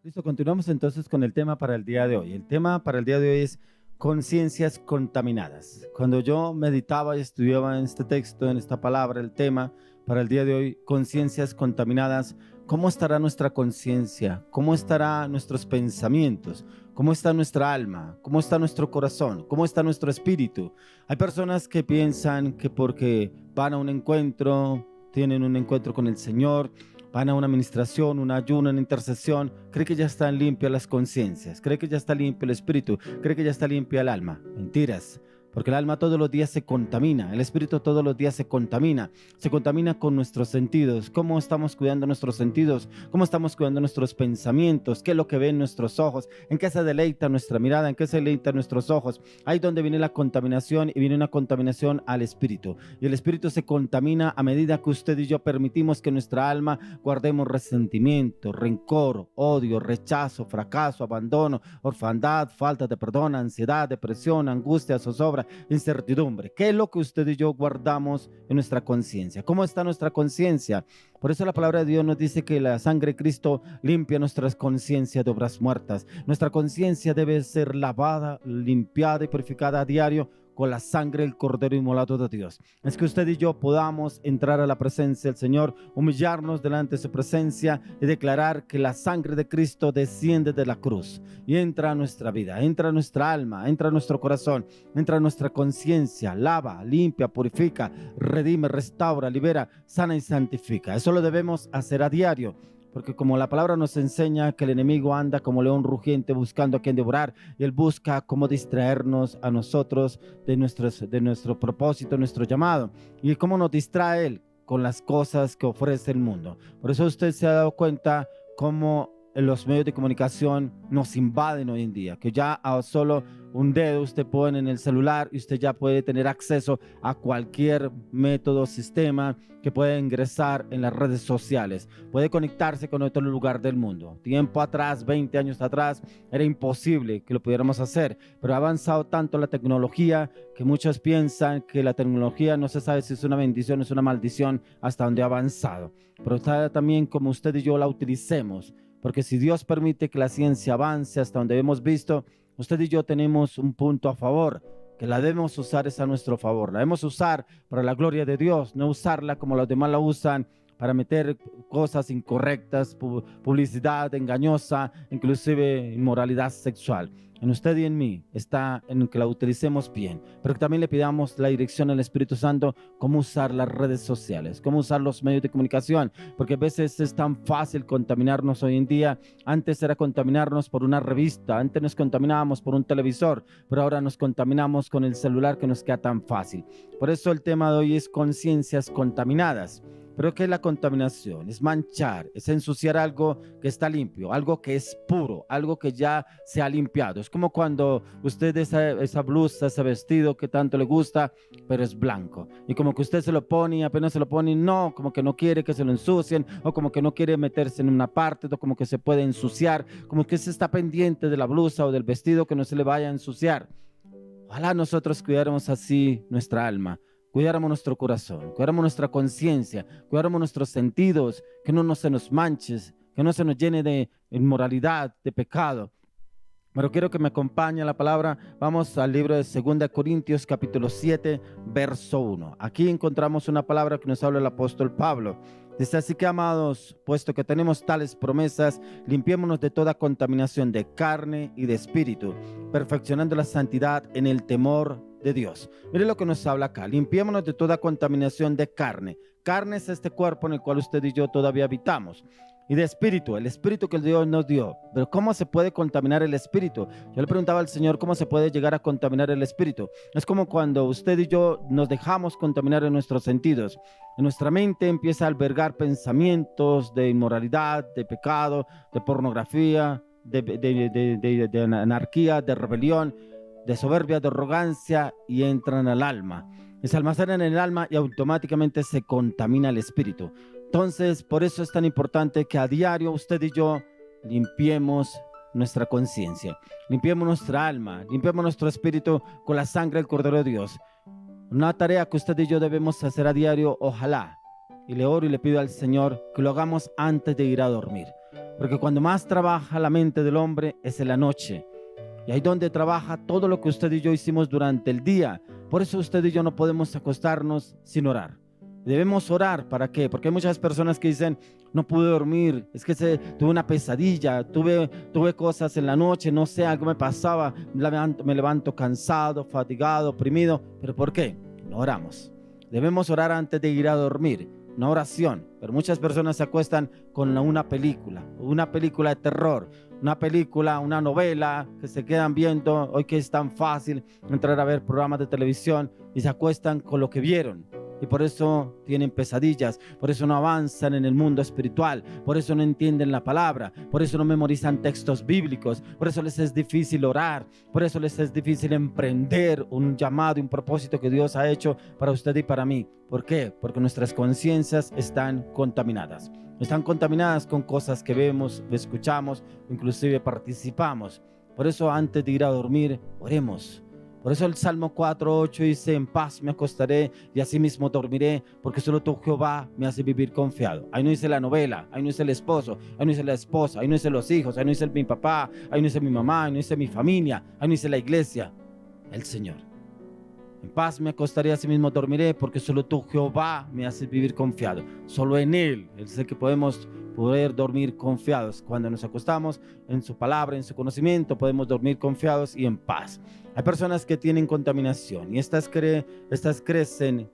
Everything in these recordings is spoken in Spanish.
Listo, continuamos entonces con el tema para el día de hoy. El tema para el día de hoy es conciencias contaminadas. Cuando yo meditaba y estudiaba en este texto, en esta palabra, el tema para el día de hoy, conciencias contaminadas, ¿cómo estará nuestra conciencia? ¿Cómo estarán nuestros pensamientos? ¿Cómo está nuestra alma? ¿Cómo está nuestro corazón? ¿Cómo está nuestro espíritu? Hay personas que piensan que porque van a un encuentro, tienen un encuentro con el Señor, van a una administración, un ayuno, una intercesión, cree que ya están limpias las conciencias, cree que ya está limpio el espíritu, cree que ya está limpia el alma. Mentiras, porque el alma todos los días se contamina, el espíritu todos los días se contamina con nuestros sentidos. ¿Cómo estamos cuidando nuestros sentidos? ¿Cómo estamos cuidando nuestros pensamientos? ¿Qué es lo que ven nuestros ojos? ¿En qué se deleita nuestra mirada? ¿En qué se deleita nuestros ojos? Ahí donde viene la contaminación, y viene una contaminación al espíritu, y el espíritu se contamina a medida que usted y yo permitimos que nuestra alma guardemos resentimiento, rencor, odio, rechazo, fracaso, abandono, orfandad, falta de perdón, ansiedad, depresión, angustia, zozobra, incertidumbre. ¿Qué es lo que usted y yo guardamos en nuestra conciencia? ¿Cómo está nuestra conciencia? Por eso la palabra de Dios nos dice que la sangre de Cristo limpia nuestras conciencias de obras muertas. Nuestra conciencia debe ser lavada, limpiada y purificada a diario con la sangre del Cordero inmolado de Dios. Es que usted y yo podamos entrar a la presencia del Señor, humillarnos delante de su presencia y declarar que la sangre de Cristo desciende de la cruz y entra a nuestra vida, entra a nuestra alma, entra a nuestro corazón, entra a nuestra conciencia, lava, limpia, purifica, redime, restaura, libera, sana y santifica. Eso lo debemos hacer a diario. Porque como la palabra nos enseña que el enemigo anda como león rugiente buscando a quien devorar, y él busca cómo distraernos a nosotros de nuestro propósito, nuestro llamado. ¿Y cómo nos distrae él? Con las cosas que ofrece el mundo. Por eso usted se ha dado cuenta cómo los medios de comunicación nos invaden hoy en día, que ya a solo un dedo usted pone en el celular y usted ya puede tener acceso a cualquier método, sistema que puede ingresar en las redes sociales, puede conectarse con otro lugar del mundo. Tiempo atrás, 20 años atrás, era imposible que lo pudiéramos hacer, pero ha avanzado tanto la tecnología que muchos piensan que la tecnología no se sabe si es una bendición o es una maldición hasta donde ha avanzado, pero está también como usted y yo la utilicemos. Porque si Dios permite que la ciencia avance hasta donde hemos visto, usted y yo tenemos un punto a favor, que la debemos usar es a nuestro favor. La debemos usar para la gloria de Dios, no usarla como los demás la usan para meter cosas incorrectas, publicidad engañosa, inclusive inmoralidad sexual. En usted y en mí está en que la utilicemos bien, pero que también le pidamos la dirección al Espíritu Santo, cómo usar las redes sociales, cómo usar los medios de comunicación, porque a veces es tan fácil contaminarnos hoy en día. Antes era contaminarnos por una revista, antes nos contaminábamos por un televisor, pero ahora nos contaminamos con el celular, que nos queda tan fácil. Por eso el tema de hoy es conciencias contaminadas. Pero ¿qué es la contaminación? Es manchar, es ensuciar algo que está limpio, algo que es puro, algo que ya se ha limpiado. Es como cuando usted esa blusa, ese vestido que tanto le gusta, pero es blanco. Y como que usted se lo pone y apenas se lo pone, no, como que no quiere que se lo ensucien, o como que no quiere meterse en una parte, o como que se puede ensuciar, como que se está pendiente de la blusa o del vestido que no se le vaya a ensuciar. Ojalá nosotros cuidáramos así nuestra alma, cuidáramos nuestro corazón, cuidáramos nuestra conciencia, cuidáramos nuestros sentidos, que no se nos manches, que no se nos llene de inmoralidad, de pecado. Pero quiero que me acompañe la palabra. Vamos al libro de 2 Corintios capítulo 7, verso 1. Aquí encontramos una palabra que nos habla el apóstol Pablo. Dice: así que, amados, puesto que tenemos tales promesas, limpiémonos de toda contaminación de carne y de espíritu, perfeccionando la santidad en el temor de Dios. Mire lo que nos habla acá: limpiémonos de toda contaminación de carne. Carne es este cuerpo en el cual usted y yo todavía habitamos. Y de espíritu, el espíritu que Dios nos dio. Pero ¿cómo se puede contaminar el espíritu? Yo le preguntaba al Señor cómo se puede llegar a contaminar el espíritu. Es como cuando usted y yo nos dejamos contaminar en nuestros sentidos. En nuestra mente empieza a albergar pensamientos de inmoralidad, de pecado, de pornografía, de anarquía, de rebelión, de soberbia, de arrogancia, y entran al alma. Se almacenan en el alma y automáticamente se contamina el espíritu. Entonces, por eso es tan importante que a diario usted y yo limpiemos nuestra conciencia, limpiemos nuestra alma, limpiemos nuestro espíritu con la sangre del Cordero de Dios. Una tarea que usted y yo debemos hacer a diario, ojalá, y le oro y le pido al Señor que lo hagamos antes de ir a dormir. porque cuando más trabaja la mente del hombre es en la noche. Y ahí donde trabaja todo lo que usted y yo hicimos durante el día. Por eso usted y yo no podemos acostarnos sin orar. Debemos orar. ¿Para qué? Porque hay muchas personas que dicen, no pude dormir, es que tuve una pesadilla, tuve cosas en la noche, no sé, algo me pasaba, me levanto cansado, fatigado, oprimido. ¿Pero por qué? No oramos. Debemos orar antes de ir a dormir. Una oración. Pero muchas personas se acuestan con una película de terror, una película, una novela que se quedan viendo. Hoy que es tan fácil entrar a ver programas de televisión y se acuestan con lo que vieron. Y por eso tienen pesadillas, por eso no avanzan en el mundo espiritual, por eso no entienden la palabra, por eso no memorizan textos bíblicos, por eso les es difícil orar, por eso les es difícil emprender un llamado, un propósito que Dios ha hecho para usted y para mí. ¿Por qué? Porque nuestras conciencias están contaminadas. Están contaminadas con cosas que vemos, escuchamos, inclusive participamos. Por eso antes de ir a dormir, oremos. Por eso el Salmo 4:8 dice, en paz me acostaré y así mismo dormiré, porque solo tú, Jehová, me hace vivir confiado. Ahí no dice la novela, ahí no dice el esposo, ahí no dice la esposa, ahí no dice los hijos, ahí no dice mi papá, ahí no dice mi mamá, ahí no dice mi familia, ahí no dice la iglesia, el Señor. En paz me acostaré, así mismo dormiré, porque solo tú, Jehová, me haces vivir confiado. Solo en Él es el que podemos poder dormir confiados. Cuando nos acostamos en su palabra, en su conocimiento, podemos dormir confiados y en paz. Hay personas que tienen contaminación y estas crecen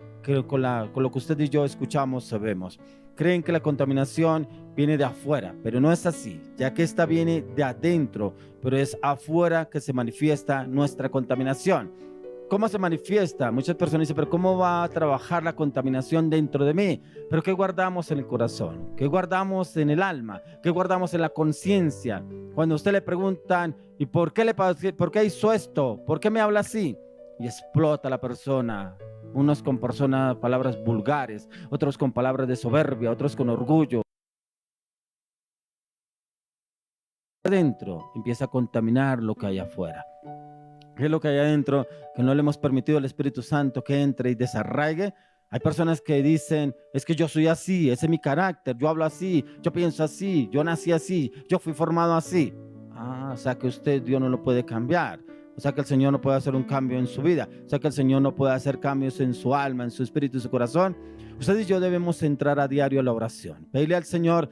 con lo que usted y yo escuchamos, sabemos. Creen que la contaminación viene de afuera, pero no es así, ya que esta viene de adentro, pero es afuera que se manifiesta nuestra contaminación. ¿Cómo se manifiesta? Muchas personas dicen, pero ¿cómo va a trabajar la contaminación dentro de mí? ¿Pero qué guardamos en el corazón? ¿Qué guardamos en el alma? ¿Qué guardamos en la conciencia? Cuando a usted le preguntan, ¿y por qué hizo esto? ¿Por qué me habla así? Y explota la persona. Unos con palabras vulgares, otros con palabras de soberbia, otros con orgullo. Adentro empieza a contaminar lo que hay afuera. ¿Qué es lo que hay adentro? Que no le hemos permitido al Espíritu Santo que entre y desarraigue. Hay personas que dicen, es que yo soy así, ese es mi carácter, yo hablo así, yo pienso así, yo nací así, yo fui formado así. O sea que Dios no lo puede cambiar. O sea que el Señor no puede hacer un cambio en su vida. O sea que el Señor no puede hacer cambios en su alma, en su espíritu, en su corazón. Usted y yo debemos entrar a diario a la oración. Pedirle al Señor,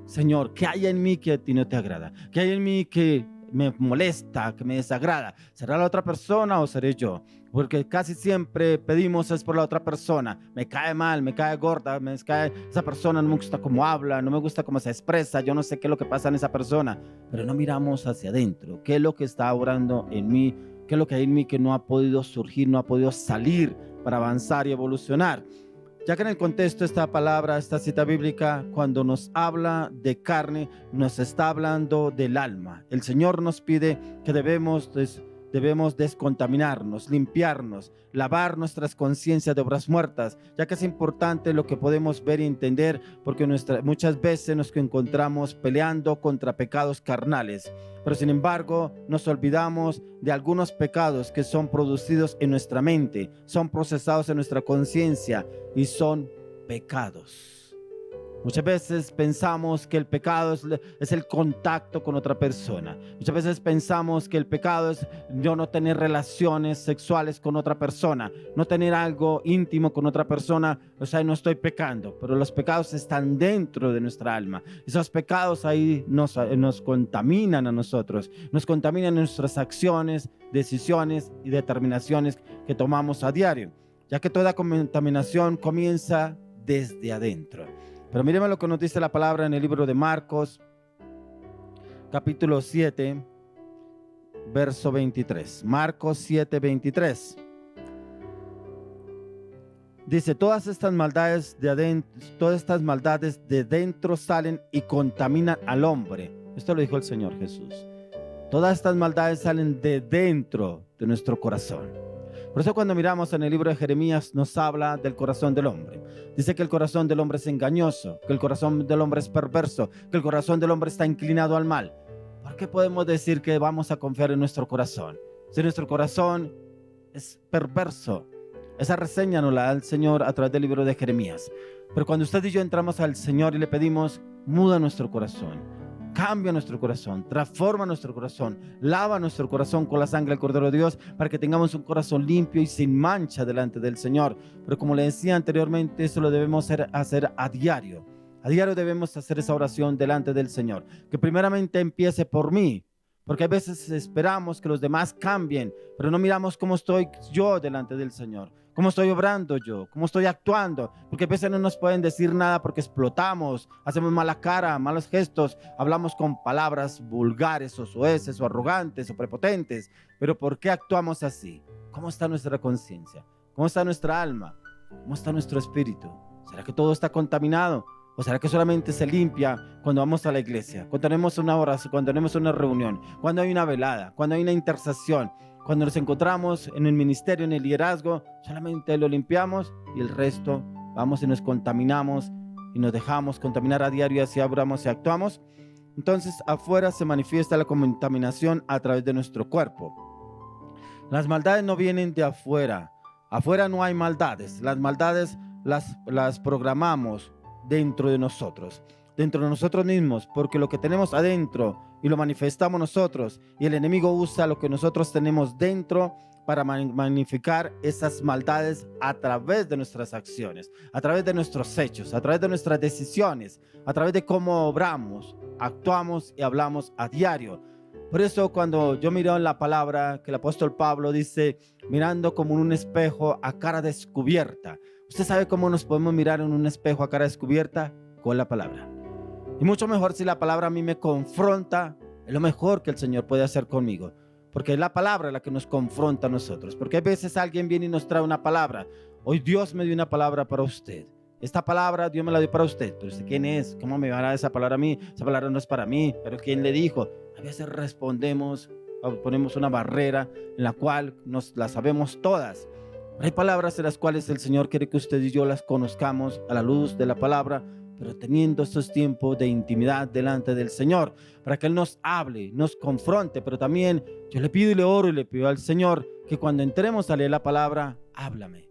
Señor, ¿qué hay en mí que a ti no te agrada? ¿Qué hay en mí que me molesta, que me desagrada? ¿Será la otra persona o seré yo? Porque casi siempre pedimos es por la otra persona. Me cae mal, me cae gorda, esa persona no me gusta cómo habla, no me gusta cómo se expresa, yo no sé qué es lo que pasa en esa persona. Pero no miramos hacia adentro. ¿Qué es lo que está obrando en mí? ¿Qué es lo que hay en mí que no ha podido surgir, no ha podido salir para avanzar y evolucionar? Ya que en el contexto de esta palabra, esta cita bíblica, cuando nos habla de carne, nos está hablando del alma. El Señor nos pide que debemos descontaminarnos, limpiarnos, lavar nuestras conciencias de obras muertas, ya que es importante lo que podemos ver y entender, porque muchas veces nos encontramos peleando contra pecados carnales, pero sin embargo nos olvidamos de algunos pecados que son producidos en nuestra mente, son procesados en nuestra conciencia y son pecados. Muchas veces pensamos que el pecado es el contacto con otra persona. Muchas veces pensamos que el pecado es yo no tener relaciones sexuales con otra persona, no tener algo íntimo con otra persona. O sea, no estoy pecando, pero los pecados están dentro de nuestra alma. Esos pecados ahí nos contaminan a nosotros, nos contaminan nuestras acciones, decisiones y determinaciones que tomamos a diario, ya que toda contaminación comienza desde adentro. Pero miremos lo que nos dice la palabra en el libro de Marcos, capítulo 7, verso 23. Marcos 7, 23. Dice, todas estas maldades de dentro salen y contaminan al hombre. Esto lo dijo el Señor Jesús. Todas estas maldades salen de dentro de nuestro corazón. Por eso cuando miramos en el libro de Jeremías nos habla del corazón del hombre. Dice que el corazón del hombre es engañoso, que el corazón del hombre es perverso, que el corazón del hombre está inclinado al mal. ¿Por qué podemos decir que vamos a confiar en nuestro corazón? Si nuestro corazón es perverso. Esa reseña nos la da el Señor a través del libro de Jeremías. Pero cuando usted y yo entramos al Señor y le pedimos, muda nuestro corazón, cambia nuestro corazón, transforma nuestro corazón, lava nuestro corazón con la sangre del Cordero de Dios para que tengamos un corazón limpio y sin mancha delante del Señor. Pero como le decía anteriormente, eso lo debemos hacer a diario. A diario debemos hacer esa oración delante del Señor, que primeramente empiece por mí, porque a veces esperamos que los demás cambien, pero no miramos cómo estoy yo delante del Señor, cómo estoy obrando yo, cómo estoy actuando, porque a veces no nos pueden decir nada porque explotamos, hacemos mala cara, malos gestos, hablamos con palabras vulgares o soeces o arrogantes o prepotentes. Pero ¿por qué actuamos así? ¿Cómo está nuestra conciencia? ¿Cómo está nuestra alma? ¿Cómo está nuestro espíritu? ¿Será que todo está contaminado? ¿O será que solamente se limpia cuando vamos a la iglesia, cuando tenemos una oración, cuando tenemos una reunión, cuando hay una velada, cuando hay una intercesión, cuando nos encontramos en el ministerio, en el liderazgo? Solamente lo limpiamos y el resto vamos y nos contaminamos y nos dejamos contaminar a diario, y así hablamos y actuamos. Entonces afuera se manifiesta la contaminación a través de nuestro cuerpo. Las maldades no vienen de afuera. Afuera no hay maldades. Las maldades las programamos dentro de nosotros mismos, porque lo que tenemos adentro y lo manifestamos nosotros, y el enemigo usa lo que nosotros tenemos dentro para magnificar esas maldades a través de nuestras acciones, a través de nuestros hechos, a través de nuestras decisiones, a través de cómo obramos, actuamos y hablamos a diario. Por eso cuando yo miro en la palabra que el apóstol Pablo dice, mirando como en un espejo a cara descubierta. ¿Usted sabe cómo nos podemos mirar en un espejo a cara descubierta? Con la palabra. Y mucho mejor si la palabra a mí me confronta, es lo mejor que el Señor puede hacer conmigo. Porque es la palabra la que nos confronta a nosotros. Porque a veces alguien viene y nos trae una palabra. Hoy Dios me dio una palabra para usted. Esta palabra Dios me la dio para usted. Pero ¿usted quién es? ¿Cómo me va a dar esa palabra a mí? Esa palabra no es para mí. ¿Pero quién le dijo? A veces respondemos, ponemos una barrera en la cual nos la sabemos todas. Hay palabras en las cuales el Señor quiere que usted y yo las conozcamos a la luz de la palabra, pero teniendo estos tiempos de intimidad delante del Señor, para que Él nos hable, nos confronte. Pero también yo le pido y le oro y le pido al Señor que cuando entremos a leer la palabra, háblame,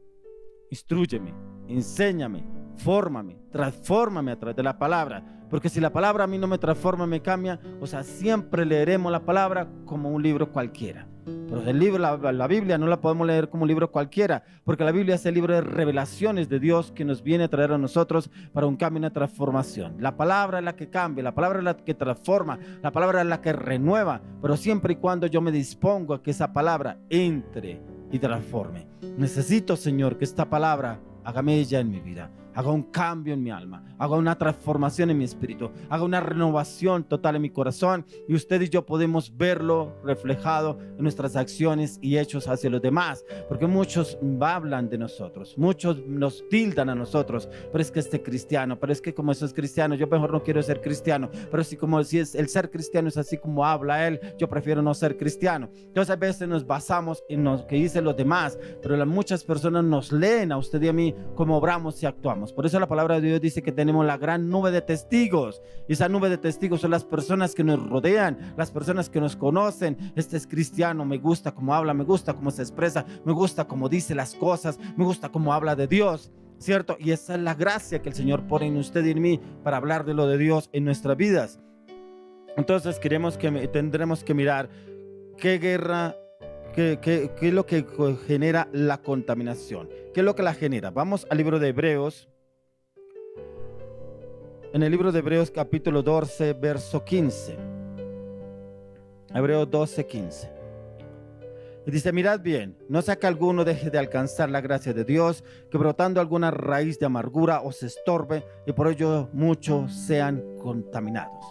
instrúyeme, enséñame, fórmame, transfórmame a través de la palabra. Porque si la palabra a mí no me transforma, me cambia, o sea, siempre leeremos la palabra como un libro cualquiera. Pero el libro, la Biblia no la podemos leer como un libro cualquiera, porque la Biblia es el libro de revelaciones de Dios que nos viene a traer a nosotros para un cambio y una transformación. La palabra es la que cambia, la palabra es la que transforma, la palabra es la que renueva, pero siempre y cuando yo me dispongo a que esa palabra entre y transforme. Necesito, Señor, que esta palabra haga mella en mi vida, haga un cambio en mi alma, haga una transformación en mi espíritu, haga una renovación total en mi corazón, y usted y yo podemos verlo reflejado en nuestras acciones y hechos hacia los demás, porque muchos hablan de nosotros, muchos nos tildan a nosotros, pero es que este cristiano, pero es que como eso es cristiano, yo mejor no quiero ser cristiano, pero si como si es el ser cristiano es así como habla él, yo prefiero no ser cristiano. Entonces a veces nos basamos en lo que dicen los demás, pero muchas personas nos leen a usted y a mí cómo obramos y actuamos. Por eso la palabra de Dios dice que tenemos la gran nube de testigos, y esa nube de testigos son las personas que nos rodean, las personas que nos conocen. Este es cristiano, me gusta cómo habla, me gusta cómo se expresa, me gusta cómo dice las cosas, me gusta cómo habla de Dios, ¿cierto? Y esa es la gracia que el Señor pone en usted y en mí para hablar de lo de Dios en nuestras vidas. Entonces tendremos que mirar qué guerra, qué es lo que genera la contaminación, qué es lo que la genera. Vamos al libro de Hebreos. En el libro de Hebreos capítulo 12, verso 15. Hebreos 12, 15. Y dice, mirad bien, no sea que alguno deje de alcanzar la gracia de Dios, que brotando alguna raíz de amargura os estorbe, y por ello muchos sean contaminados.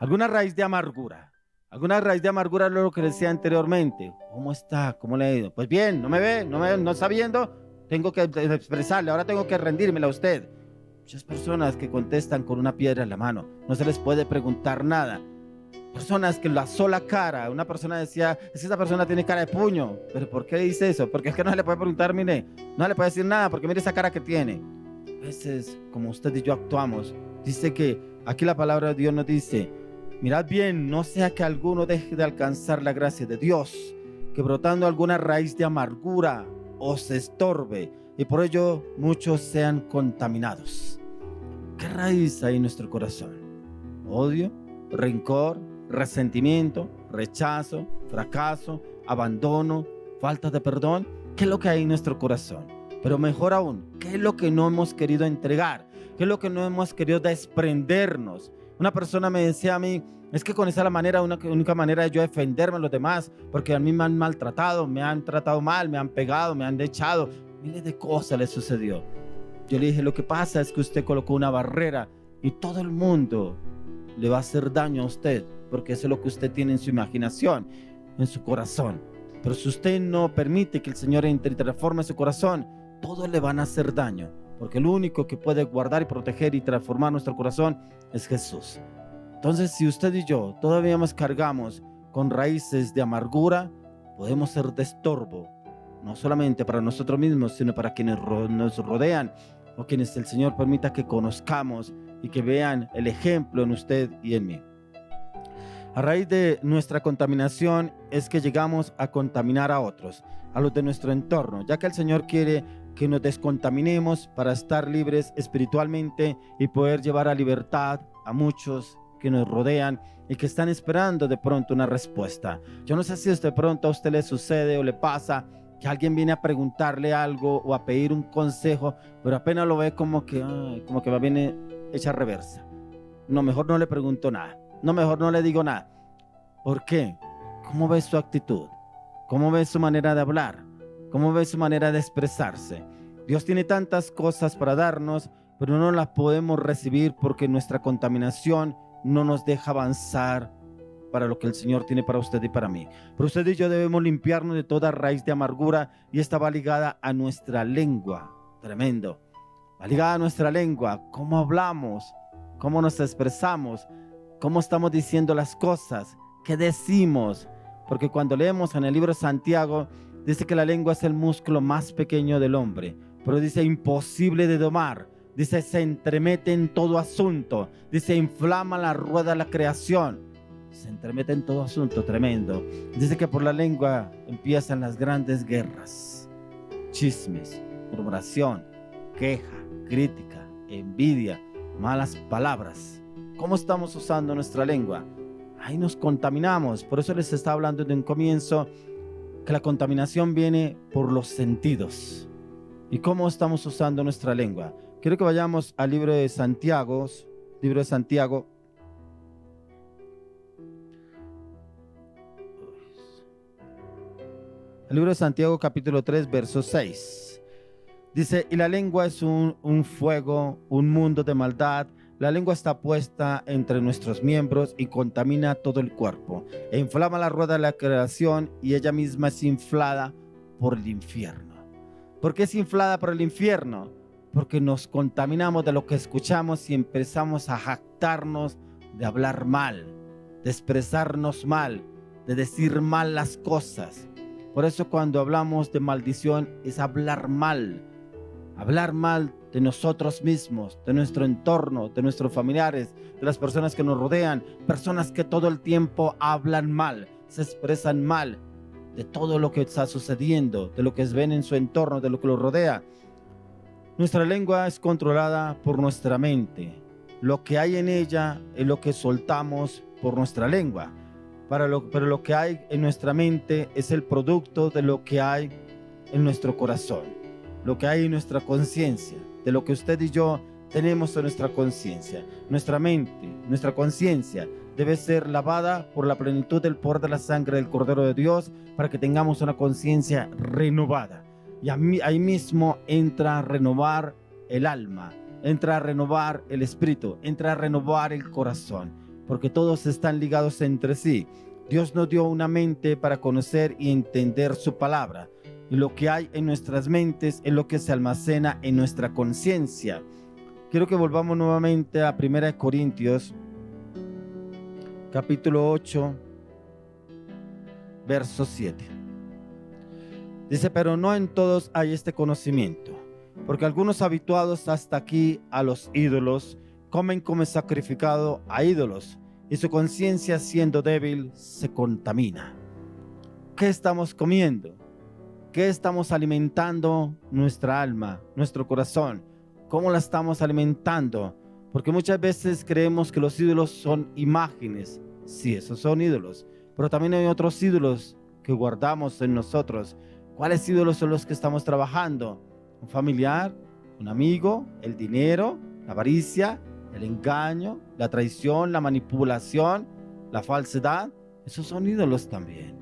Alguna raíz de amargura. Alguna raíz de amargura es lo que decía anteriormente. ¿Cómo está? ¿Cómo le ha ido? Pues bien, no me ve, no está viendo. Tengo que expresarle, ahora tengo que rendírmela a usted. Muchas personas que contestan con una piedra en la mano, no se les puede preguntar nada. Personas que la sola cara, una persona decía, es que esa persona tiene cara de puño. ¿Pero por qué dice eso? Porque es que no se le puede preguntar, mire, no le puede decir nada, porque mire esa cara que tiene. A veces, como usted y yo actuamos, dice que aquí la palabra de Dios nos dice, mirad bien, no sea que alguno deje de alcanzar la gracia de Dios, que brotando alguna raíz de amargura os estorbe, y por ello muchos sean contaminados. ¿Qué raíz hay en nuestro corazón? ¿Odio? rencor, resentimiento, rechazo, fracaso, abandono, falta de perdón. ¿Qué es lo que hay en nuestro corazón? Pero mejor aún, ¿qué es lo que no hemos querido entregar? ¿Qué es lo que no hemos querido desprendernos? Una persona me decía a mí, es que con esa es la manera, única manera de yo defenderme a los demás, porque a mí me han maltratado, me han tratado mal, me han pegado, me han echado, miles de cosas le sucedió. Yo le dije, lo que pasa es que usted colocó una barrera y todo el mundo le va a hacer daño a usted, porque eso es lo que usted tiene en su imaginación, en su corazón. Pero si usted no permite que el Señor entre y transforme su corazón, todos le van a hacer daño, porque el único que puede guardar y proteger y transformar nuestro corazón es Jesús. Entonces, si usted y yo todavía nos cargamos con raíces de amargura, podemos ser de estorbo, no solamente para nosotros mismos, sino para quienes nos rodean o quienes el Señor permita que conozcamos y que vean el ejemplo en usted y en mí. A raíz de nuestra contaminación es que llegamos a contaminar a otros, a los de nuestro entorno, ya que el Señor quiere que nos descontaminemos para estar libres espiritualmente y poder llevar a libertad a muchos que nos rodean y que están esperando de pronto una respuesta. Yo no sé si de pronto a usted le sucede o le pasa que alguien viene a preguntarle algo o a pedir un consejo, pero apenas lo ve como que va viene hecha reversa. No, mejor no le pregunto nada. No, mejor no le digo nada. ¿Por qué? ¿Cómo ve su actitud? ¿Cómo ve su manera de hablar? ¿Cómo ve su manera de expresarse? Dios tiene tantas cosas para darnos, pero no las podemos recibir porque nuestra contaminación no nos deja avanzar para lo que el Señor tiene para usted y para mí. Pero usted y yo debemos limpiarnos de toda raíz de amargura, y esta va ligada a nuestra lengua. Tremendo. Va ligada a nuestra lengua. ¿Cómo hablamos? ¿Cómo nos expresamos? ¿Cómo estamos diciendo las cosas? ¿Qué decimos? Porque cuando leemos en el libro de Santiago, dice que la lengua es el músculo más pequeño del hombre, pero dice imposible de domar. Dice se entremete en todo asunto. Dice inflama la rueda de la creación. Se entremete en todo asunto, tremendo. Dice que por la lengua empiezan las grandes guerras, chismes, murmuración, queja, crítica, envidia, malas palabras. ¿Cómo estamos usando nuestra lengua? Ahí nos contaminamos. Por eso les estaba hablando de un comienzo que la contaminación viene por los sentidos. ¿Y cómo estamos usando nuestra lengua? Quiero que vayamos al libro de Santiago, el libro de Santiago capítulo 3, verso 6. Dice, y la lengua es un fuego, un mundo de maldad. La lengua está puesta entre nuestros miembros y contamina todo el cuerpo. E inflama la rueda de la creación y ella misma es inflada por el infierno. ¿Por qué es inflada por el infierno? Porque nos contaminamos de lo que escuchamos y empezamos a jactarnos de hablar mal, de expresarnos mal, de decir mal las cosas. Por eso cuando hablamos de maldición es hablar mal de nosotros mismos, de nuestro entorno, de nuestros familiares, de las personas que nos rodean, personas que todo el tiempo hablan mal, se expresan mal de todo lo que está sucediendo, de lo que ven en su entorno, de lo que los rodea. Nuestra lengua es controlada por nuestra mente. Lo que hay en ella es lo que soltamos por nuestra lengua. Pero lo que hay en nuestra mente es el producto de lo que hay en nuestro corazón, lo que hay en nuestra conciencia, de lo que usted y yo tenemos en nuestra conciencia. Nuestra mente, nuestra conciencia debe ser lavada por la plenitud del poder de la sangre del Cordero de Dios para que tengamos una conciencia renovada. Y ahí mismo entra a renovar el alma, entra a renovar el espíritu, entra a renovar el corazón, porque todos están ligados entre sí. Dios nos dio una mente para conocer y entender su palabra. Y lo que hay en nuestras mentes es lo que se almacena en nuestra conciencia. Quiero que volvamos nuevamente a 1 Corintios, capítulo 8, verso 7. Dice, pero no en todos hay este conocimiento, porque algunos habituados hasta aquí a los ídolos, comen como sacrificado a ídolos, y su conciencia siendo débil se contamina. ¿Qué estamos comiendo? ¿Qué estamos alimentando nuestra alma, nuestro corazón? ¿Cómo la estamos alimentando? Porque muchas veces creemos que los ídolos son imágenes. Sí, esos son ídolos. Pero también hay otros ídolos que guardamos en nosotros. ¿Cuáles ídolos son los que estamos trabajando? ¿Un familiar? ¿Un amigo? ¿El dinero? ¿La avaricia? ¿El engaño? ¿La traición? ¿La manipulación? ¿La falsedad? Esos son ídolos también.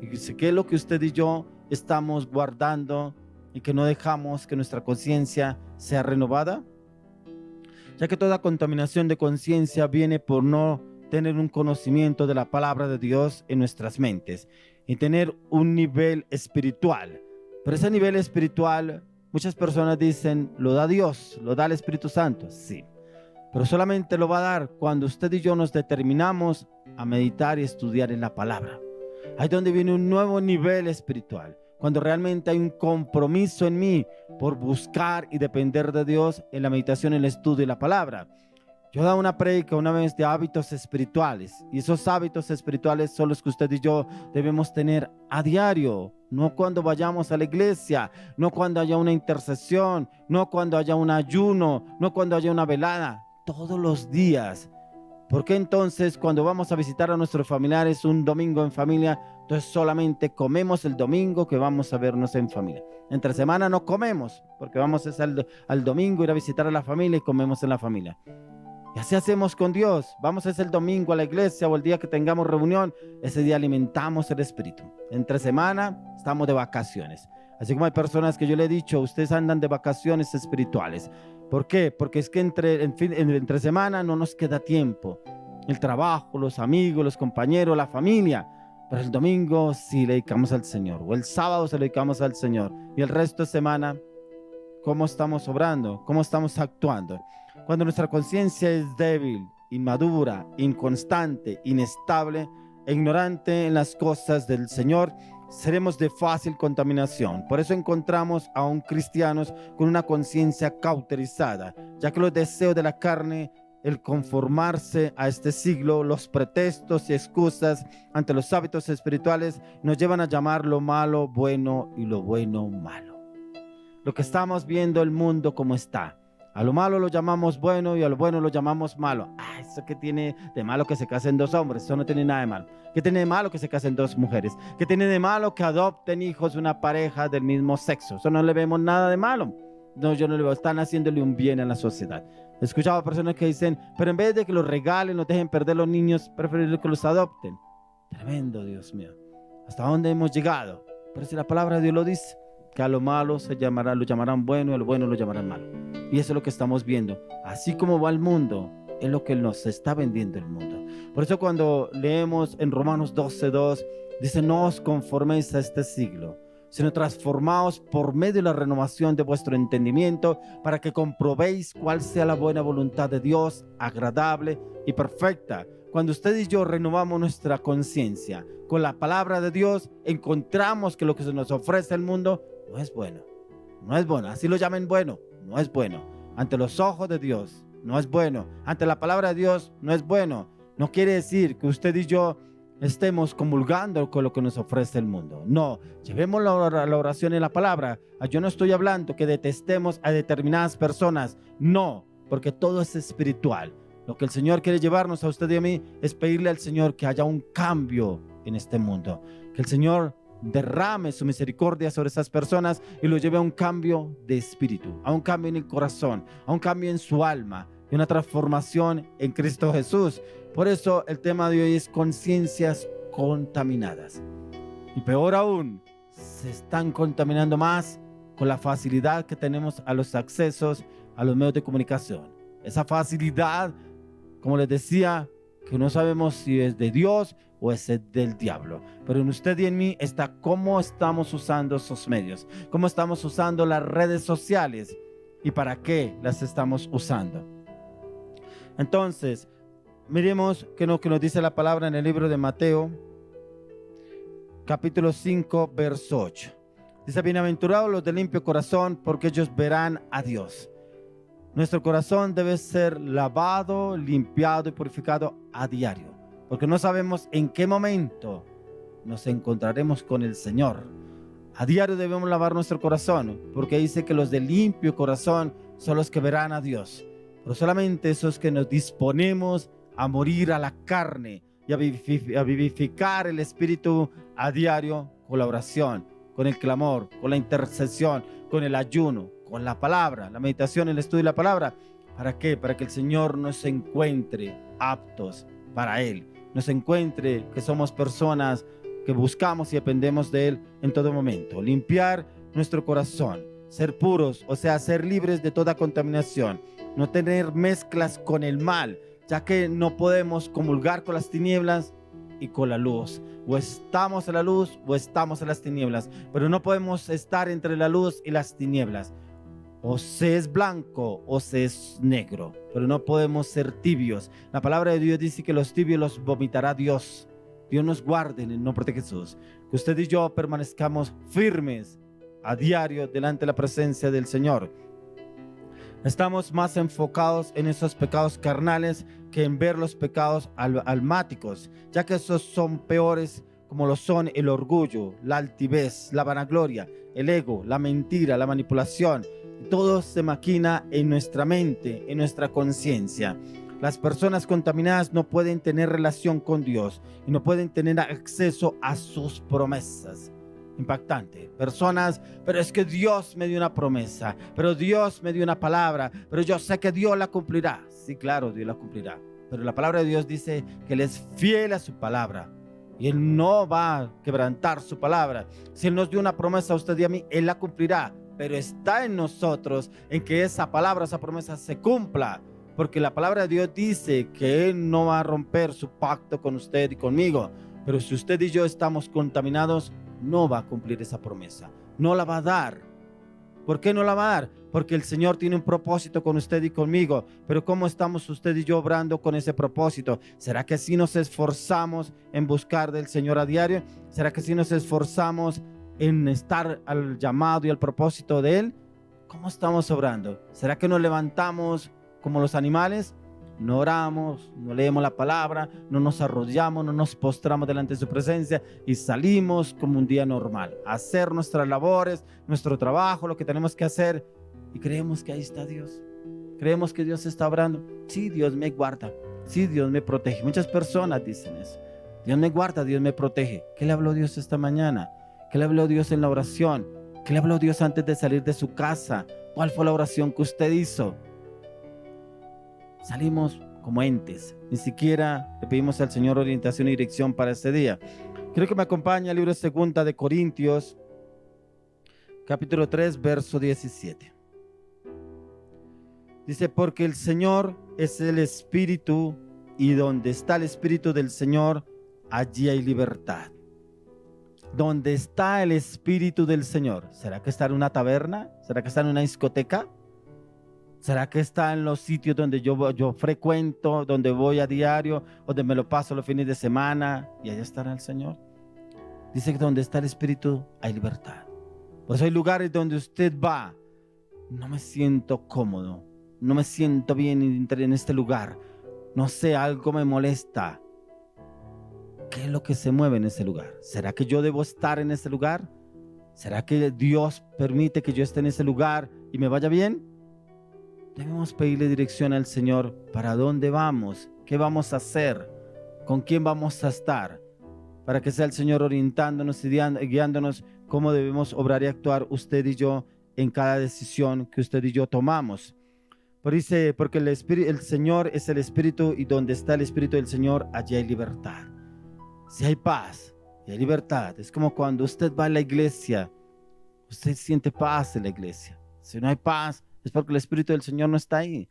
¿Y qué es lo que usted y yo estamos guardando y que no dejamos que nuestra conciencia sea renovada? Ya que toda contaminación de conciencia viene por no tener un conocimiento de la palabra de Dios en nuestras mentes y tener un nivel espiritual. Pero ese nivel espiritual, muchas personas dicen, lo da Dios, lo da el Espíritu Santo. Sí, pero solamente lo va a dar cuando usted y yo nos determinamos a meditar y estudiar en la palabra. Ahí es donde viene un nuevo nivel espiritual, cuando realmente hay un compromiso en mí por buscar y depender de Dios en la meditación, en el estudio y la palabra. Yo daba una prédica una vez de hábitos espirituales, y esos hábitos espirituales son los que usted y yo debemos tener a diario, no cuando vayamos a la iglesia, no cuando haya una intercesión, no cuando haya un ayuno, no cuando haya una velada, todos los días. ¿Por qué entonces cuando vamos a visitar a nuestros familiares un domingo en familia, entonces solamente comemos el domingo que vamos a vernos en familia? Entre semana no comemos, porque vamos al domingo ir a visitar a la familia y comemos en la familia. Y así hacemos con Dios. Vamos ese el domingo a la iglesia o el día que tengamos reunión, ese día alimentamos el espíritu. Entre semana estamos de vacaciones. Así como hay personas que yo le he dicho, ustedes andan de vacaciones espirituales. ¿Por qué? Porque es que entre semana no nos queda tiempo. El trabajo, los amigos, los compañeros, la familia. Pero el domingo sí le dedicamos al Señor. O el sábado se le dedicamos al Señor. Y el resto de semana, ¿cómo estamos obrando? ¿Cómo estamos actuando? Cuando nuestra conciencia es débil, inmadura, inconstante, inestable e ignorante en las cosas del Señor, seremos de fácil contaminación. Por eso encontramos aún cristianos con una conciencia cauterizada, ya que los deseos de la carne, el conformarse a este siglo, los pretextos y excusas ante los hábitos espirituales nos llevan a llamar lo malo bueno y lo bueno malo. Lo que estamos viendo el mundo como está. A lo malo lo llamamos bueno y a lo bueno lo llamamos malo. ¿Eso qué tiene de malo que se casen dos hombres? Eso no tiene nada de malo. ¿Qué tiene de malo que se casen dos mujeres? ¿Qué tiene de malo que adopten hijos de una pareja del mismo sexo? Eso no le vemos nada de malo. No, yo no le veo. Están haciéndole un bien a la sociedad. He escuchado a personas que dicen, pero en vez de que los regalen, los dejen perder los niños, preferible que los adopten. Tremendo, Dios mío. ¿Hasta dónde hemos llegado? Pero si la palabra de Dios lo dice, que a lo malo lo llamarán bueno y a lo bueno lo llamarán malo. Y eso es lo que estamos viendo. Así como va el mundo, es lo que nos está vendiendo el mundo. Por eso cuando leemos en Romanos 12:2, dice, no os conforméis a este siglo, sino transformaos por medio de la renovación de vuestro entendimiento, para que comprobéis cuál sea la buena voluntad de Dios, agradable y perfecta. Cuando usted y yo renovamos nuestra conciencia con la palabra de Dios, encontramos que lo que se nos ofrece el mundo no es bueno. No es bueno. Así lo llamen bueno. No es bueno. Ante los ojos de Dios no es bueno. Ante la palabra de Dios no es bueno. No quiere decir que usted y yo estemos comulgando con lo que nos ofrece el mundo. No, llevemos la oración en la palabra. Yo no estoy hablando que detestemos a determinadas personas. No, porque todo es espiritual. Lo que el Señor quiere llevarnos a usted y a mí es pedirle al Señor que haya un cambio en este mundo. Que el Señor derrame su misericordia sobre esas personas y lo lleve a un cambio de espíritu, a un cambio en el corazón, a un cambio en su alma y una transformación en Cristo Jesús. Por eso el tema de hoy es conciencias contaminadas. Y peor aún, se están contaminando más con la facilidad que tenemos a los accesos a los medios de comunicación. Esa facilidad, como les decía, que no sabemos si es de Dios o es del diablo. Pero en usted y en mí está cómo estamos usando esos medios, cómo estamos usando las redes sociales y para qué las estamos usando. Entonces, miremos qué nos dice la palabra en el libro de Mateo, capítulo 5, verso 8. Dice, bienaventurados los de limpio corazón, porque ellos verán a Dios. Nuestro corazón debe ser lavado, limpiado y purificado a diario, porque no sabemos en qué momento nos encontraremos con el Señor. A diario debemos lavar nuestro corazón, porque dice que los de limpio corazón son los que verán a Dios. pero solamente esos que nos disponemos a morir a la carne y a vivificar el espíritu a diario con la oración, con el clamor, con la intercesión, con el ayuno, con la palabra, la meditación, el estudio de la palabra. ¿Para qué? Para que el Señor nos encuentre aptos para Él, nos encuentre que somos personas que buscamos y dependemos de Él en todo momento. Limpiar nuestro corazón, ser puros, o sea, ser libres de toda contaminación, no tener mezclas con el mal, ya que no podemos comulgar con las tinieblas y con la luz. O estamos en la luz o estamos en las tinieblas, pero no podemos estar entre la luz y las tinieblas. O se es blanco o se es negro, pero no podemos ser tibios. La palabra de Dios dice que los tibios los vomitará Dios. Dios nos guarde en el nombre de Jesús. Que usted y yo permanezcamos firmes a diario delante de la presencia del Señor. Estamos más enfocados en esos pecados carnales que en ver los pecados almáticos, ya que esos son peores, como lo son el orgullo, la altivez, la vanagloria, el ego, la mentira, la manipulación. Todo se maquina en nuestra mente, en nuestra conciencia. Las personas contaminadas no pueden tener relación con Dios y no pueden tener acceso a sus promesas. Impactante. Personas, pero es que Dios me dio una promesa, pero Dios me dio una palabra, pero yo sé que Dios la cumplirá. Sí, claro, Dios la cumplirá. Pero la palabra de Dios dice que Él es fiel a su palabra y Él no va a quebrantar su palabra. Si Él nos dio una promesa a usted y a mí, Él la cumplirá. Pero está en nosotros en que esa palabra, esa promesa se cumpla. Porque la palabra de Dios dice que Él no va a romper su pacto con usted y conmigo. Pero si usted y yo estamos contaminados, no va a cumplir esa promesa. No la va a dar. ¿Por qué no la va a dar? Porque el Señor tiene un propósito con usted y conmigo. Pero ¿cómo estamos usted y yo obrando con ese propósito? ¿Será que sí nos esforzamos en buscar del Señor a diario? ¿Será que sí nos esforzamos en estar al llamado y al propósito de Él? ¿Cómo estamos obrando? ¿Será que nos levantamos como los animales? No oramos, no leemos la palabra, no nos arrodillamos, no nos postramos delante de su presencia y salimos como un día normal a hacer nuestras labores, nuestro trabajo, lo que tenemos que hacer, y creemos que ahí está Dios. Creemos que Dios está obrando. Sí, Dios me guarda. Sí, Dios me protege. Muchas personas dicen eso. Dios me guarda, Dios me protege. ¿Qué le habló Dios esta mañana? ¿Qué le habló Dios en la oración? ¿Qué le habló Dios antes de salir de su casa? ¿Cuál fue la oración que usted hizo? Salimos como entes. Ni siquiera le pedimos al Señor orientación y dirección para este día. Quiero que me acompañe al libro 2 de Corintios, capítulo 3, verso 17. Dice, porque el Señor es el Espíritu, y donde está el Espíritu del Señor, allí hay libertad. ¿Dónde está el Espíritu del Señor? ¿Será que está en una taberna? ¿Será que está en una discoteca? ¿Será que está en los sitios donde yo frecuento, donde voy a diario, donde me lo paso los fines de semana? Y allá estará el Señor. Dice que donde está el Espíritu hay libertad. Por eso hay lugares donde usted va. No me siento cómodo, no me siento bien en este lugar. No sé, algo me molesta. ¿Qué es lo que se mueve en ese lugar? ¿Será que yo debo estar en ese lugar? ¿Será que Dios permite que yo esté en ese lugar y me vaya bien? Debemos pedirle dirección al Señor. ¿Para dónde vamos? ¿Qué vamos a hacer? ¿Con quién vamos a estar? Para que sea el Señor orientándonos y guiándonos cómo debemos obrar y actuar usted y yo en cada decisión que usted y yo tomamos. Pero dice, porque el Señor es el Espíritu, y donde está el Espíritu del Señor, allí hay libertad. Si hay paz y hay libertad, es como cuando usted va a la iglesia, usted siente paz en la iglesia. Si no hay paz, es porque el Espíritu del Señor no está ahí.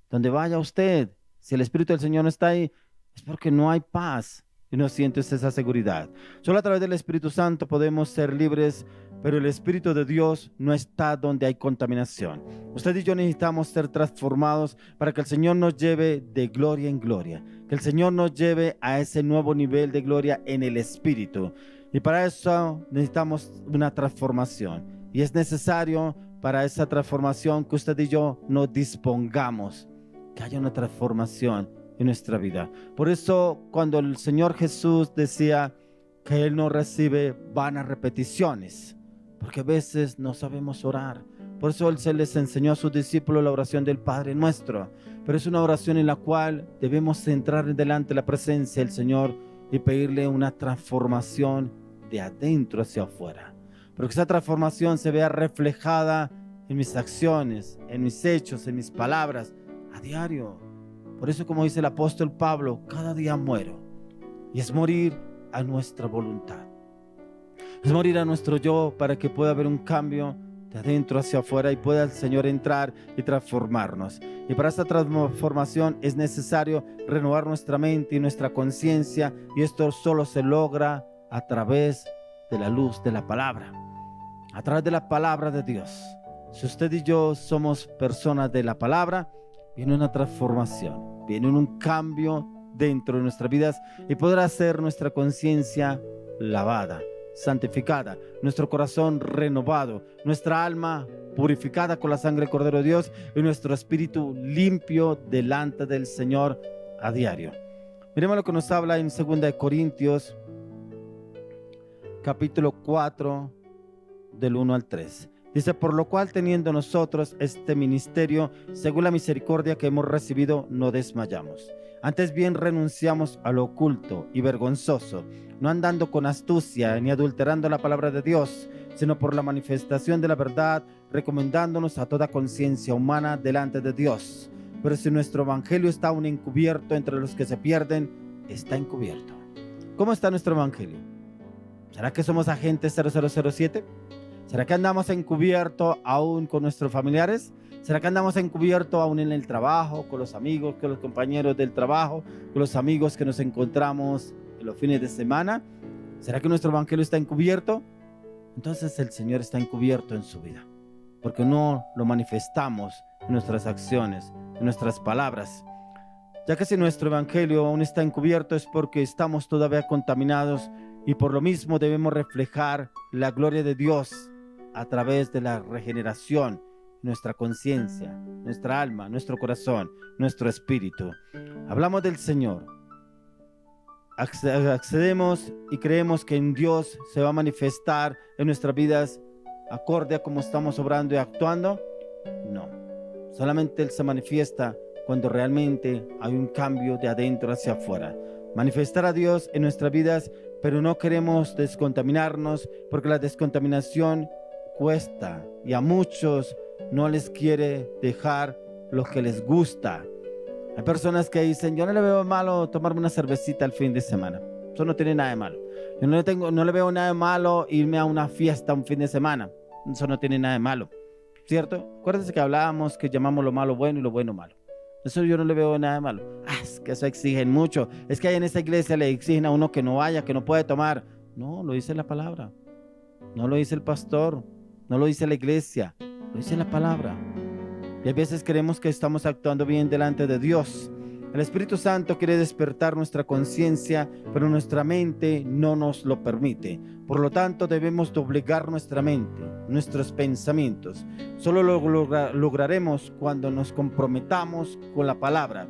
Donde vaya usted, si el Espíritu del Señor no está ahí, es porque no hay paz y no sientes esa seguridad. Solo a través del Espíritu Santo podemos ser libres, pero el Espíritu de Dios no está donde hay contaminación. Usted y yo necesitamos ser transformados para que el Señor nos lleve de gloria en gloria, que el Señor nos lleve a ese nuevo nivel de gloria en el Espíritu. Y para eso necesitamos una transformación, y es necesario para esa transformación que usted y yo nos dispongamos, que haya una transformación en nuestra vida. Por eso cuando el Señor Jesús decía que Él no recibe vanas repeticiones, porque a veces no sabemos orar. Por eso Él se les enseñó a sus discípulos la oración del Padre Nuestro, pero es una oración en la cual debemos entrar delante de la presencia del Señor y pedirle una transformación de adentro hacia afuera. Pero que esa transformación se vea reflejada en mis acciones, en mis hechos, en mis palabras, a diario. Por eso, como dice el apóstol Pablo, cada día muero. Y es morir a nuestra voluntad. Es morir a nuestro yo para que pueda haber un cambio de adentro hacia afuera y pueda el Señor entrar y transformarnos. Y para esta transformación es necesario renovar nuestra mente y nuestra conciencia, y esto solo se logra a través de la luz de la palabra, a través de la palabra de Dios. Si usted y yo somos personas de la palabra, viene una transformación, viene un cambio dentro de nuestras vidas y podrá ser nuestra conciencia lavada, santificada, nuestro corazón renovado, nuestra alma purificada con la sangre del Cordero de Dios y nuestro espíritu limpio delante del Señor a diario. Miremos lo que nos habla en 2 Corintios capítulo 4 del 1 al 3. Dice: por lo cual, teniendo nosotros este ministerio, según la misericordia que hemos recibido, no desmayamos. Antes bien renunciamos a lo oculto y vergonzoso, no andando con astucia ni adulterando la palabra de Dios, sino por la manifestación de la verdad, recomendándonos a toda conciencia humana delante de Dios. Pero si nuestro evangelio está aún encubierto entre los que se pierden, está encubierto. ¿Cómo está nuestro evangelio? ¿Será que somos agentes 0007? ¿Será que andamos encubierto aún con nuestros familiares? ¿Será que andamos encubierto aún en el trabajo, con los amigos, con los compañeros del trabajo, con los amigos que nos encontramos en los fines de semana? ¿Será que nuestro evangelio está encubierto? Entonces el Señor está encubierto en su vida, porque no lo manifestamos en nuestras acciones, en nuestras palabras. Ya que si nuestro evangelio aún está encubierto es porque estamos todavía contaminados, y por lo mismo debemos reflejar la gloria de Dios a través de la regeneración, nuestra conciencia, nuestra alma, nuestro corazón, nuestro espíritu. Hablamos del Señor, accedemos y creemos que en Dios se va a manifestar en nuestras vidas acorde a cómo estamos obrando y actuando. No, solamente Él se manifiesta cuando realmente hay un cambio de adentro hacia afuera. Manifestar a Dios en nuestras vidas, pero no queremos descontaminarnos, porque la descontaminación cuesta y a muchos no les quiere dejar lo que les gusta. Hay personas que dicen: yo no le veo malo tomarme una cervecita el fin de semana, eso no tiene nada de malo. Yo no le veo nada de malo irme a una fiesta un fin de semana, eso no tiene nada de malo, ¿cierto? Acuérdense que hablábamos que llamamos lo malo bueno y lo bueno malo. Eso yo no le veo nada de malo. Es que eso exigen mucho. Es que ahí en esta iglesia le exigen a uno que no vaya, que no puede tomar. No, lo dice la palabra. No lo dice el pastor. No lo dice la iglesia. Lo dice la palabra. Y a veces creemos que estamos actuando bien delante de Dios. El Espíritu Santo quiere despertar nuestra conciencia, pero nuestra mente no nos lo permite. Por lo tanto, debemos doblegar nuestra mente, nuestros pensamientos. Solo lo lograremos cuando nos comprometamos con la palabra.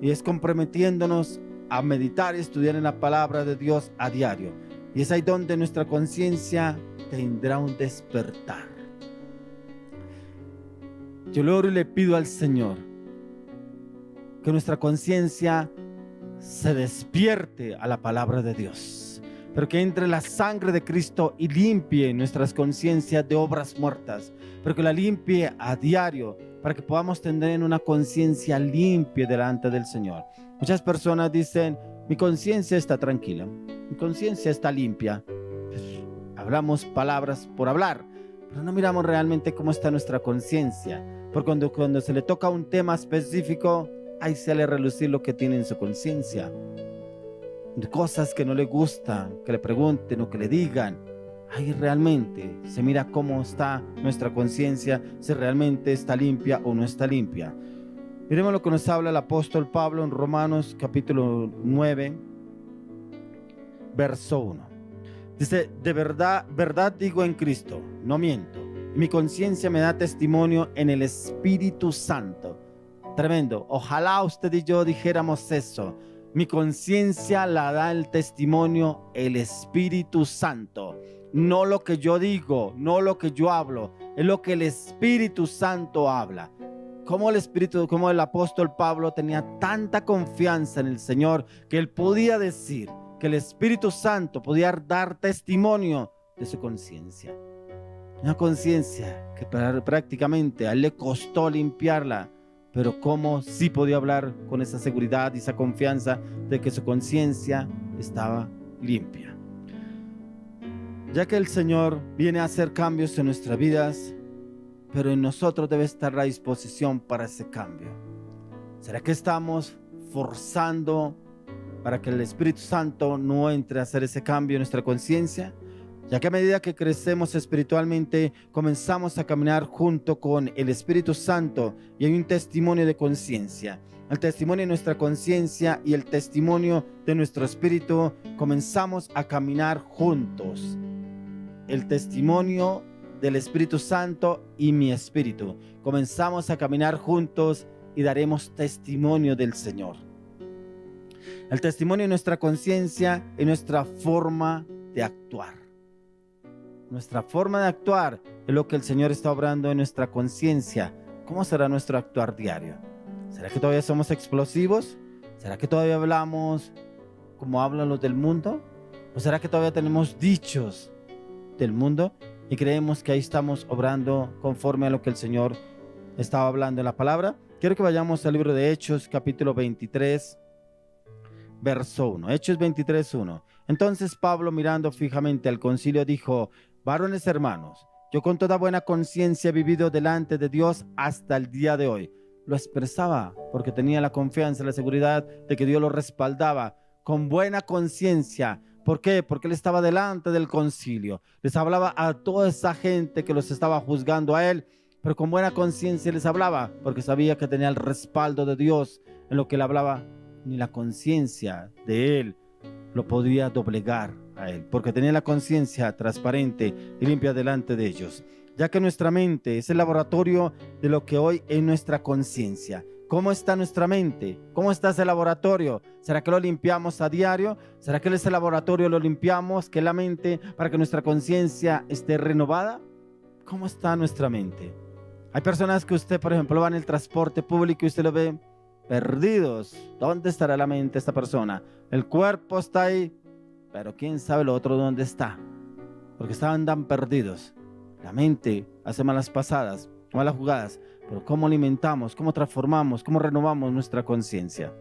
Y es comprometiéndonos a meditar y estudiar en la palabra de Dios a diario. Y es ahí donde nuestra conciencia tendrá un despertar. Yo le oro y le pido al Señor que nuestra conciencia se despierte a la palabra de Dios, pero que entre la sangre de Cristo y limpie nuestras conciencias de obras muertas, pero que la limpie a diario, para que podamos tener una conciencia limpia delante del Señor. Muchas personas dicen: mi conciencia está tranquila, mi conciencia está limpia. Pues, hablamos palabras por hablar, pero no miramos realmente cómo está nuestra conciencia, porque cuando se le toca un tema específico, ahí sale a relucir lo que tiene en su conciencia. Cosas que no le gustan, que le pregunten o que le digan. Ahí realmente se mira cómo está nuestra conciencia, si realmente está limpia o no está limpia. Miremos lo que nos habla el apóstol Pablo en Romanos capítulo 9, verso 1. Dice: de verdad digo en Cristo, no miento. Mi conciencia me da testimonio en el Espíritu Santo. Tremendo. Ojalá usted y yo dijéramos eso. Mi conciencia la da el testimonio el Espíritu Santo. No lo que yo digo, no lo que yo hablo, es lo que el Espíritu Santo habla. Cómo cómo el apóstol Pablo tenía tanta confianza en el Señor que él podía decir que el Espíritu Santo podía dar testimonio de su conciencia. Una conciencia que prácticamente a él le costó limpiarla, pero cómo sí podía hablar con esa seguridad y esa confianza de que su conciencia estaba limpia. Ya que el Señor viene a hacer cambios en nuestras vidas, pero en nosotros debe estar la disposición para ese cambio. ¿Será que estamos forzando para que el Espíritu Santo no entre a hacer ese cambio en nuestra conciencia? Ya que a medida que crecemos espiritualmente, comenzamos a caminar junto con el Espíritu Santo y hay un testimonio de conciencia. El testimonio de nuestra conciencia y el testimonio de nuestro espíritu, comenzamos a caminar juntos. El testimonio del Espíritu Santo y mi espíritu. Comenzamos a caminar juntos y daremos testimonio del Señor. El testimonio de nuestra conciencia y nuestra forma de actuar. Nuestra forma de actuar es lo que el Señor está obrando en nuestra conciencia. ¿Cómo será nuestro actuar diario? ¿Será que todavía somos explosivos? ¿Será que todavía hablamos como hablan los del mundo? ¿O será que todavía tenemos dichos del mundo y creemos que ahí estamos obrando conforme a lo que el Señor estaba hablando en la palabra? Quiero que vayamos al libro de Hechos, capítulo 23, verso 1. Hechos 23, 1. Entonces Pablo, mirando fijamente al concilio, dijo: varones hermanos, yo con toda buena conciencia he vivido delante de Dios hasta el día de hoy. Lo expresaba porque tenía la confianza, la seguridad de que Dios lo respaldaba con buena conciencia. ¿Por qué? Porque él estaba delante del concilio. Les hablaba a toda esa gente que los estaba juzgando a él, pero con buena conciencia les hablaba porque sabía que tenía el respaldo de Dios en lo que él hablaba. Ni la conciencia de él lo podía doblegar a él, porque tenía la conciencia transparente y limpia delante de ellos. Ya que nuestra mente es el laboratorio de lo que hoy es nuestra conciencia. ¿Cómo está nuestra mente? ¿Cómo está ese laboratorio? ¿Será que lo limpiamos a diario? ¿Será que ese laboratorio lo limpiamos, que es la mente, para que nuestra conciencia esté renovada? ¿Cómo está nuestra mente? Hay personas que usted, por ejemplo, va en el transporte público y usted lo ve perdidos. ¿Dónde estará la mente de esta persona? El cuerpo está ahí, pero quién sabe lo otro dónde está, porque estaban tan perdidos. La mente hace malas pasadas, malas jugadas, pero ¿cómo alimentamos, cómo transformamos, cómo renovamos nuestra conciencia?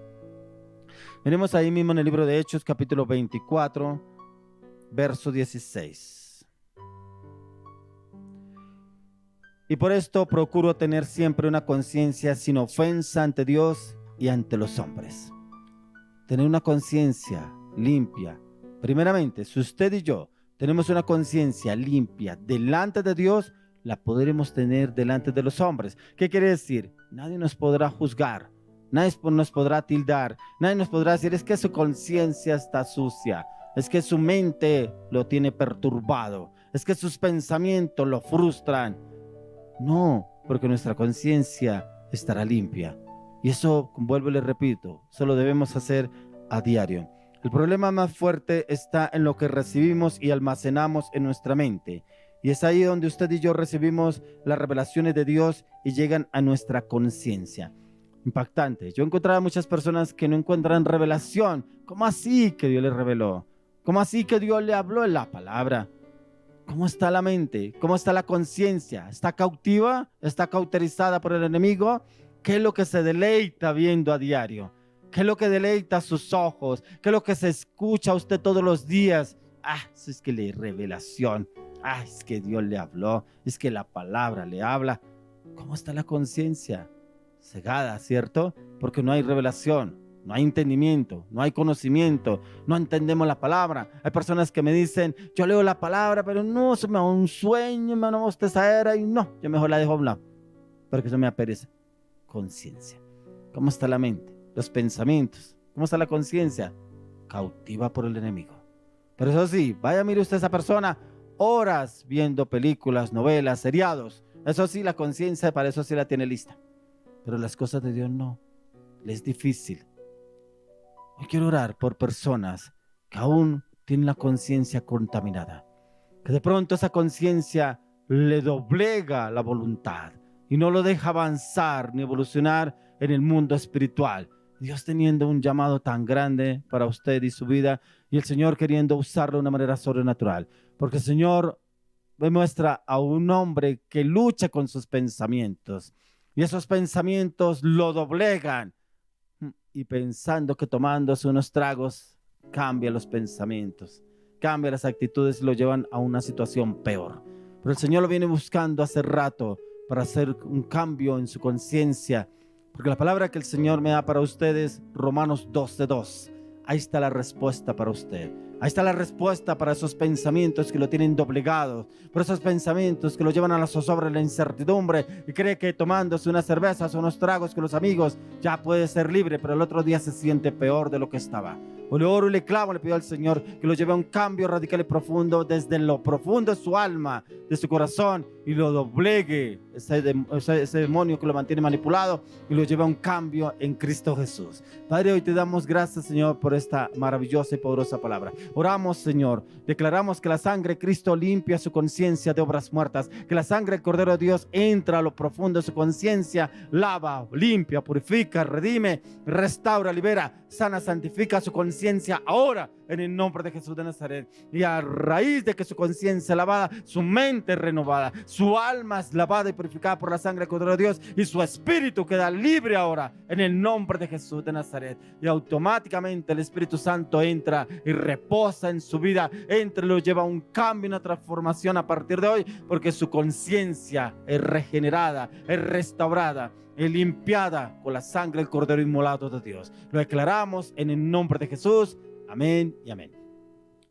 Miremos ahí mismo en el libro de Hechos, capítulo 24, verso 16. Y por esto procuro tener siempre una conciencia sin ofensa ante Dios y ante los hombres. Tener una conciencia limpia. Primeramente, si usted y yo tenemos una conciencia limpia delante de Dios, la podremos tener delante de los hombres. ¿Qué quiere decir? Nadie nos podrá juzgar, nadie nos podrá tildar, nadie nos podrá decir: es que su conciencia está sucia, es que su mente lo tiene perturbado, es que sus pensamientos lo frustran. No, porque nuestra conciencia estará limpia. Y eso, vuelvo y le repito, eso lo debemos hacer a diario. El problema más fuerte está en lo que recibimos y almacenamos en nuestra mente. Y es ahí donde usted y yo recibimos las revelaciones de Dios y llegan a nuestra conciencia. Impactante. Yo he encontrado a muchas personas que no encuentran revelación. ¿Cómo así que Dios les reveló? ¿Cómo así que Dios le habló en la palabra? ¿Cómo está la mente? ¿Cómo está la conciencia? ¿Está cautiva? ¿Está cauterizada por el enemigo? ¿Qué es lo que se deleita viendo a diario? ¿Qué es lo que deleita sus ojos? ¿Qué es lo que se escucha a usted todos los días? Eso es que le revelación. Es que Dios le habló. Es que la palabra le habla. ¿Cómo está la conciencia? Cegada, ¿cierto? Porque no hay revelación, no hay entendimiento, no hay conocimiento, no entendemos la palabra. Hay personas que me dicen: yo leo la palabra, pero no, se me da un sueño, me da una bostezadera y no, yo mejor la dejo a un lado, porque eso me apereza. Conciencia. ¿Cómo está la mente? Los pensamientos. ¿Cómo está la conciencia? Cautiva por el enemigo. Pero eso sí, vaya, mire usted a esa persona horas viendo películas, novelas, seriados. Eso sí, la conciencia para eso sí la tiene lista. Pero las cosas de Dios no. Le es difícil. Hoy quiero orar por personas que aún tienen la conciencia contaminada. Que de pronto esa conciencia le doblega la voluntad. y no lo deja avanzar ni evolucionar en el mundo espiritual. Dios teniendo un llamado tan grande para usted y su vida, y el Señor queriendo usarlo de una manera sobrenatural, porque el Señor demuestra a un hombre que lucha con sus pensamientos, y esos pensamientos lo doblegan, y pensando que tomándose unos tragos cambia los pensamientos, cambia las actitudes y lo llevan a una situación peor. Pero el Señor lo viene buscando hace rato para hacer un cambio en su conciencia, porque la palabra que el Señor me da para ustedes, Romanos 12:2, ahí está la respuesta para usted. Ahí está la respuesta para esos pensamientos que lo tienen doblegado, por esos pensamientos que lo llevan a la zozobra, a la incertidumbre, y cree que tomándose unas cervezas o unos tragos con los amigos ya puede ser libre, pero el otro día se siente peor de lo que estaba. O le oro y le clavo, le pido al Señor que lo lleve a un cambio radical y profundo desde lo profundo de su alma, de su corazón, y lo doblegue ese demonio que lo mantiene manipulado y lo lleve a un cambio en Cristo Jesús. Padre, hoy te damos gracias, Señor, por esta maravillosa y poderosa palabra. Oramos, Señor, declaramos que la sangre de Cristo limpia su conciencia de obras muertas, que la sangre del Cordero de Dios entra a lo profundo de su conciencia, lava, limpia, purifica, redime, restaura, libera, sana, santifica su conciencia ahora en el nombre de Jesús de Nazaret. Y a raíz de que su conciencia lavada, su mente renovada, su alma es lavada y purificada por la sangre del Cordero de Dios, y su espíritu queda libre ahora en el nombre de Jesús de Nazaret. Y automáticamente el Espíritu Santo entra y reposa en su vida, entra y lo lleva a un cambio, una transformación a partir de hoy, porque su conciencia es regenerada, es restaurada, es limpiada con la sangre del Cordero inmolado de Dios. Lo declaramos en el nombre de Jesús. Amén y amén.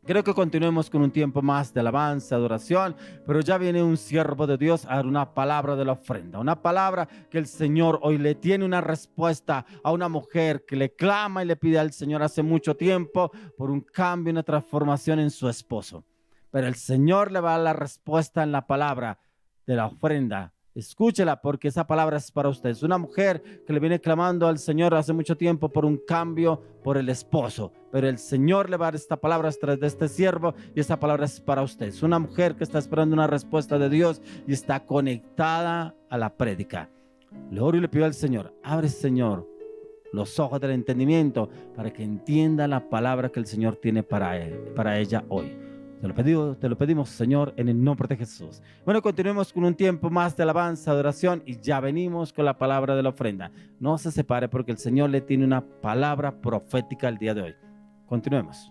Creo que continuemos con un tiempo más de alabanza, adoración, pero ya viene un siervo de Dios a dar una palabra de la ofrenda, una palabra que el Señor hoy le tiene una respuesta a una mujer que le clama y le pide al Señor hace mucho tiempo por un cambio, una transformación en su esposo. Pero el Señor le va a dar la respuesta en la palabra de la ofrenda. Escúchela, porque esa palabra es para usted. Es una mujer que le viene clamando al Señor hace mucho tiempo por un cambio por el esposo, pero el Señor le va a dar esta palabra a través de este siervo, y esta palabra es para usted. Es una mujer que está esperando una respuesta de Dios y está conectada a la prédica. Le oro y le pido al Señor, abre, Señor, los ojos del entendimiento para que entienda la palabra que el Señor tiene para ella hoy. Te lo pedimos, Señor, en el nombre de Jesús. Bueno, continuemos con un tiempo más de alabanza, adoración, y ya venimos con la palabra de la ofrenda. No se separe, porque el Señor le tiene una palabra profética el día de hoy. Continuemos.